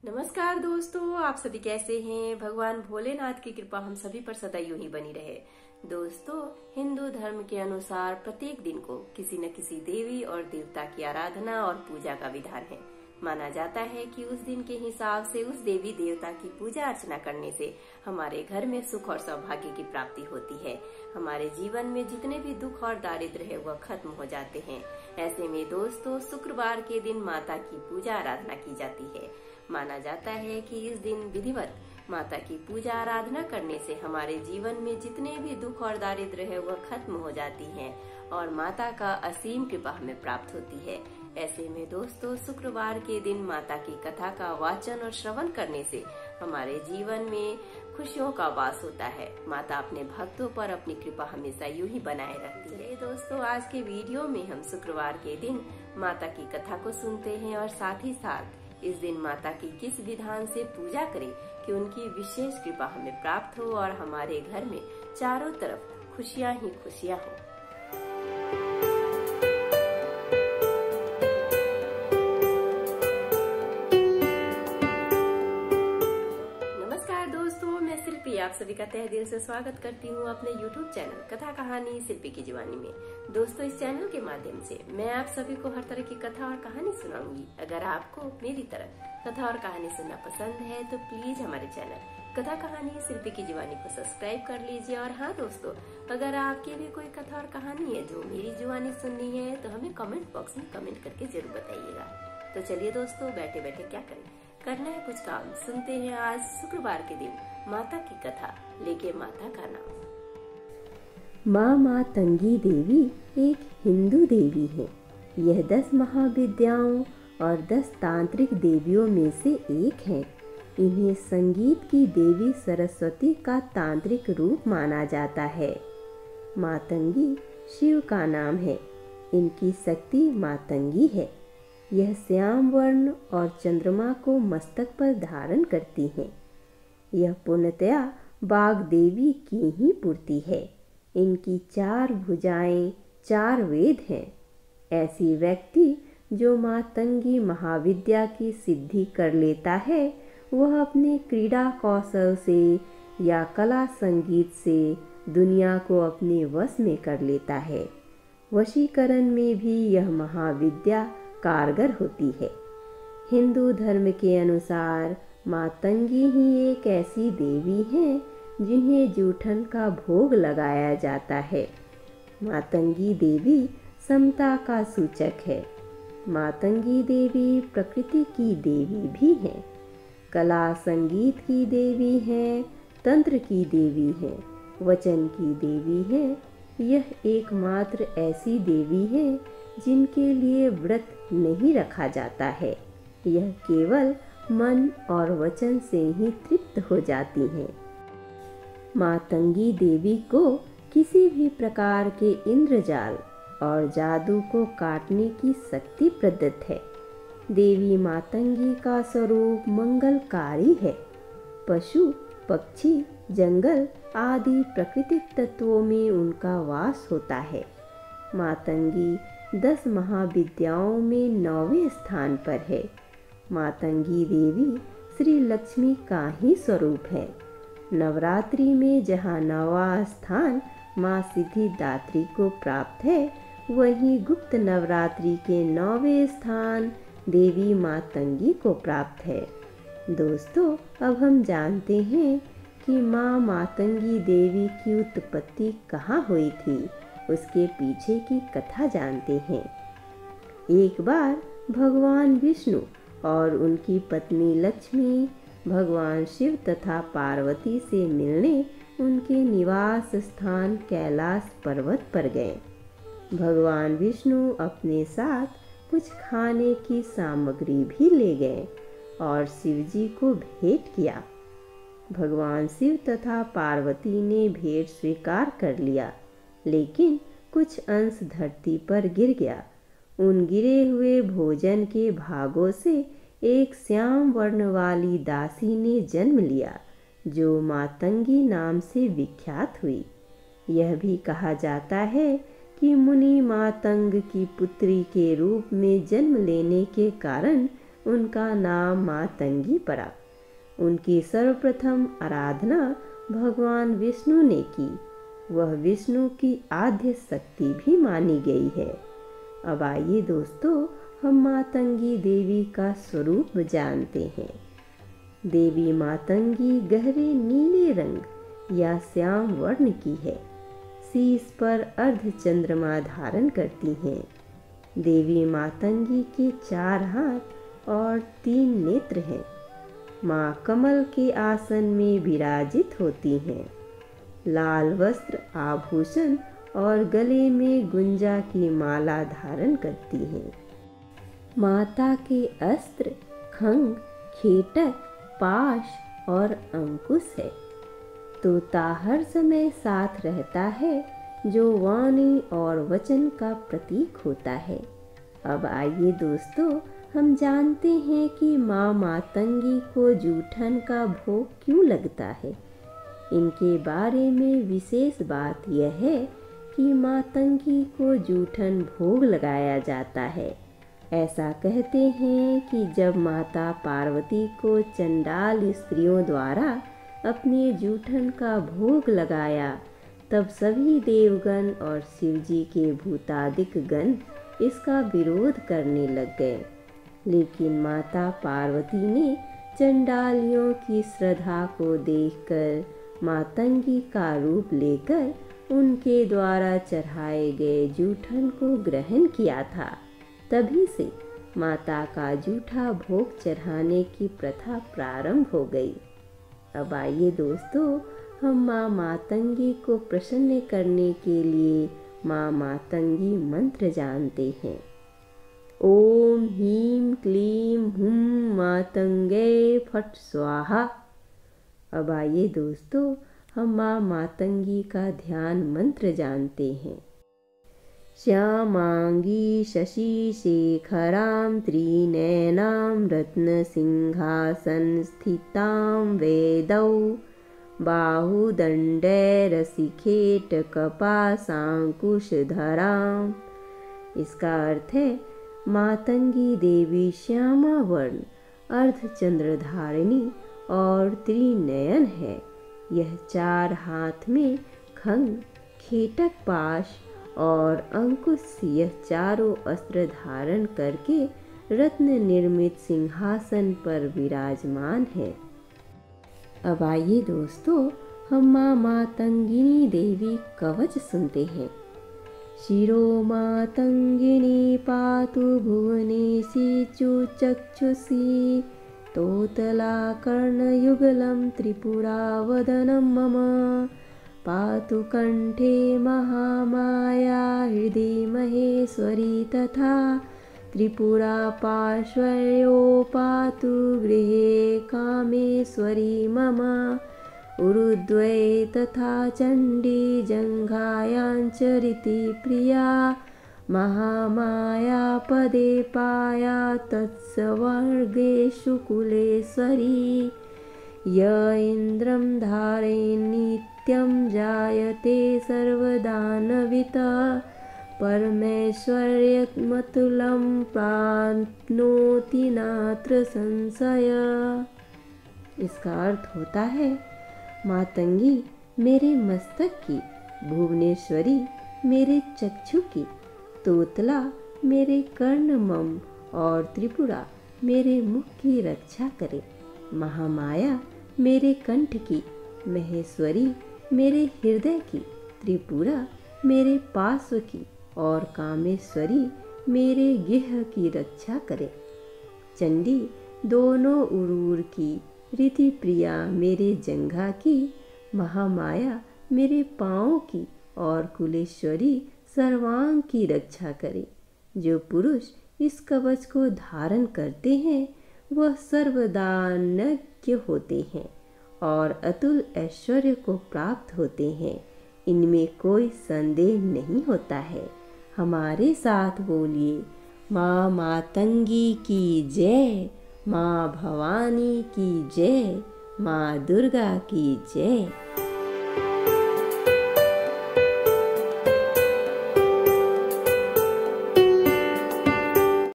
नमस्कार दोस्तों, आप सभी कैसे हैं। भगवान भोलेनाथ की कृपा हम सभी पर सदा यूं ही बनी रहे। दोस्तों, हिंदू धर्म के अनुसार प्रत्येक दिन को किसी न किसी देवी और देवता की आराधना और पूजा का विधान है। माना जाता है कि उस दिन के हिसाब से उस देवी देवता की पूजा अर्चना करने से हमारे घर में सुख और सौभाग्य की प्राप्ति होती है। हमारे जीवन में जितने भी दुख और दारिद्र है वह खत्म हो जाते हैं। ऐसे में दोस्तों, शुक्रवार के दिन माता की पूजा आराधना की जाती है। माना जाता है कि इस दिन विधिवत माता की पूजा आराधना करने से हमारे जीवन में जितने भी दुख और दारिद्र है वह खत्म हो जाती हैं और माता का असीम कृपा हमें प्राप्त होती है। ऐसे में दोस्तों, शुक्रवार के दिन माता की कथा का वाचन और श्रवण करने से हमारे जीवन में खुशियों का वास होता है। माता अपने भक्तों पर अपनी कृपा हमेशा यूं ही बनाए रखती है। दोस्तों, आज के वीडियो में हम शुक्रवार के दिन माता की कथा को सुनते हैं और साथ ही साथ इस दिन माता की किस विधान से पूजा करें कि उनकी विशेष कृपा हमें प्राप्त हो और हमारे घर में चारों तरफ खुशियां ही खुशियां हो। नमस्कार दोस्तों, मैं शिल्पी आप सभी का तहे दिल से स्वागत करती हूँ अपने YouTube चैनल कथा कहानी शिल्पी की जुबानी में। दोस्तों, इस चैनल के माध्यम से मैं आप सभी को हर तरह की कथा और कहानी सुनाऊंगी। अगर आपको मेरी तरह कथा और कहानी सुनना पसंद है तो प्लीज हमारे चैनल कथा कहानी शिल्पी की जुबानी को सब्सक्राइब कर लीजिए। और हाँ दोस्तों, अगर आपकी भी कोई कथा और कहानी है जो मेरी जुबानी सुननी है तो हमें कमेंट बॉक्स में कमेंट करके जरूर बताइएगा। तो चलिए दोस्तों, बैठे बैठे क्या करें, करना है कुछ काम। सुनते हैं आज शुक्रवार के दिन माता की कथा, लेके माता का नाम। माँ मातंगी देवी एक हिंदू देवी है। यह 10 महाविद्याओं और 10 तांत्रिक देवियों में से एक है। इन्हें संगीत की देवी सरस्वती का तांत्रिक रूप माना जाता है। मातंगी शिव का नाम है। इनकी शक्ति मातंगी है। यह श्याम वर्ण और चंद्रमा को मस्तक पर धारण करती हैं। यह पूर्णतया बाघ देवी की ही पूर्ति है। इनकी 4 भुजाएं, 4 वेद हैं। ऐसी व्यक्ति जो मातंगी महाविद्या की सिद्धि कर लेता है वह अपने क्रीड़ा कौशल से या कला संगीत से दुनिया को अपने वश में कर लेता है। वशीकरण में भी यह महाविद्या कारगर होती है। हिंदू धर्म के अनुसार मातंगी ही एक ऐसी देवी है जिन्हें जूठन का भोग लगाया जाता है। मातंगी देवी समता का सूचक है। मातंगी देवी प्रकृति की देवी भी है, कला संगीत की देवी है, तंत्र की देवी है, वचन की देवी है। यह एकमात्र ऐसी देवी है जिनके लिए व्रत नहीं रखा जाता है। यह केवल मन और वचन से ही तृप्त हो जाती हैं। मातंगी देवी को किसी भी प्रकार के इंद्रजाल और जादू को काटने की शक्ति प्रदत्त है। देवी मातंगी का स्वरूप मंगलकारी है। पशु, पक्षी, जंगल आदि प्राकृतिक तत्वों में उनका वास होता है। मातंगी 10 महाविद्याओं में 9वें स्थान पर है। मातंगी देवी श्री लक्ष्मी का ही स्वरूप है। नवरात्रि में जहाँ 9वां स्थान माँ सिद्धिदात्री को प्राप्त है, वहीं गुप्त नवरात्रि के 9वें स्थान देवी मातंगी को प्राप्त है। दोस्तों, अब हम जानते हैं कि माँ मातंगी देवी की उत्पत्ति कहाँ हुई थी। उसके पीछे की कथा जानते हैं। एक बार भगवान विष्णु और उनकी पत्नी लक्ष्मी भगवान शिव तथा पार्वती से मिलने उनके निवास स्थान कैलाश पर्वत पर गए। भगवान विष्णु अपने साथ कुछ खाने की सामग्री भी ले गए और शिव जी को भेंट किया। भगवान शिव तथा पार्वती ने भेंट स्वीकार कर लिया, लेकिन कुछ अंश धरती पर गिर गया। उन गिरे हुए भोजन के भागों से एक श्याम वर्ण वाली दासी ने जन्म लिया, जो मातंगी नाम से विख्यात हुई। यह भी कहा जाता है कि मुनि मातंग की पुत्री के रूप में जन्म लेने के कारण उनका नाम मातंगी पड़ा। उनकी सर्वप्रथम आराधना भगवान विष्णु ने की। वह विष्णु की आद्य शक्ति भी मानी गई है। अब आइए दोस्तों, हम मातंगी देवी का स्वरूप जानते हैं। देवी मातंगी गहरे नीले रंग या श्याम वर्ण की है। शीश पर अर्ध चंद्रमा धारण करती हैं। देवी मातंगी के 4 हाथ और 3 नेत्र हैं। माँ कमल के आसन में विराजित होती हैं। लाल वस्त्र, आभूषण और गले में गुंजा की माला धारण करती हैं। माता के अस्त्र खंग, खेटक, पाश और अंकुश है। तोता हर समय साथ रहता है, जो वाणी और वचन का प्रतीक होता है। अब आइए दोस्तों, हम जानते हैं कि माँ मातंगी को जूठन का भोग क्यों लगता है। इनके बारे में विशेष बात यह है कि मातंगी को जूठन भोग लगाया जाता है। ऐसा कहते हैं कि जब माता पार्वती को चंडाल स्त्रियों द्वारा अपने जूठन का भोग लगाया, तब सभी देवगण और शिवजी के भूतादिक गण इसका विरोध करने लग गए। लेकिन माता पार्वती ने चंडालियों की श्रद्धा को देखकर मातंगी का रूप लेकर उनके द्वारा चढ़ाए गए जूठन को ग्रहण किया था। तभी से माता का जूठा भोग चढ़ाने की प्रथा प्रारंभ हो गई। अब आइए दोस्तों, हम माँ मातंगी को प्रसन्न करने के लिए माँ मातंगी मंत्र जानते हैं। ओम ह्रीं क्लीं हुं मातंगे फट स्वाहा। अब आइए दोस्तों, हम माँ मातंगी का ध्यान मंत्र जानते हैं। श्यामांगी शशि शेखरां त्रिनयनां रत्न सिंहासन स्थितां वेदौ बाहुदंडैरसिखेट कपाशांकुशधरां। इसका अर्थ है, मातंगी देवी श्यामा वर्ण, अर्धचंद्रधारिणी और त्रिनयन है। यह 4 हाथ में खंग, खेटक, पाश और अंकुश, यह चारों अस्त्र धारण करके रत्न निर्मित सिंहासन पर विराजमान है। अब आइए दोस्तों, हम माँ मातंगिनी देवी कवच सुनते हैं। शिरो मातंगिनी पातु भुवनेशी चक्षुषी तोतला कर्णयुगलं त्रिपुरा वदनं मम पातु कंठे महामाया हृदि महेश्वरी तथा त्रिपुरा पार्श्वयो पातु गृहे कामेश्वरी मम उरुद्वये तथा चंडी जंघायांचरिति प्रिया महामाया पदे पाया तत्स्वर्गेषु कुलेश्वरी य इन्द्रं धारयन् नित्यं जायते सर्वदानविता परमेश्वर्यमतुलं प्राप्नोति नात्र संशय। इसका अर्थ होता है, मातंगी मेरे मस्तक की, भुवनेश्वरी मेरे चक्षु की, तोतला मेरे कर्णमम और त्रिपुरा मेरे मुख की रक्षा करे। महामाया मेरे कंठ की, महेश्वरी मेरे हृदय की, त्रिपुरा मेरे पार्श्व की और कामेश्वरी मेरे गेह की रक्षा करे। चंडी दोनों उरूर की, रीति प्रिया मेरे जंघा की, महामाया मेरे पाँव की और कुलेश्वरी सर्वांग की रक्षा करे। जो पुरुष इस कवच को धारण करते हैं वह सर्वदानज्ञ होते हैं और अतुल ऐश्वर्य को प्राप्त होते हैं। इनमें कोई संदेह नहीं होता है। हमारे साथ बोलिए, माँ मातंगी की जय, माँ भवानी की जय, माँ दुर्गा की जय।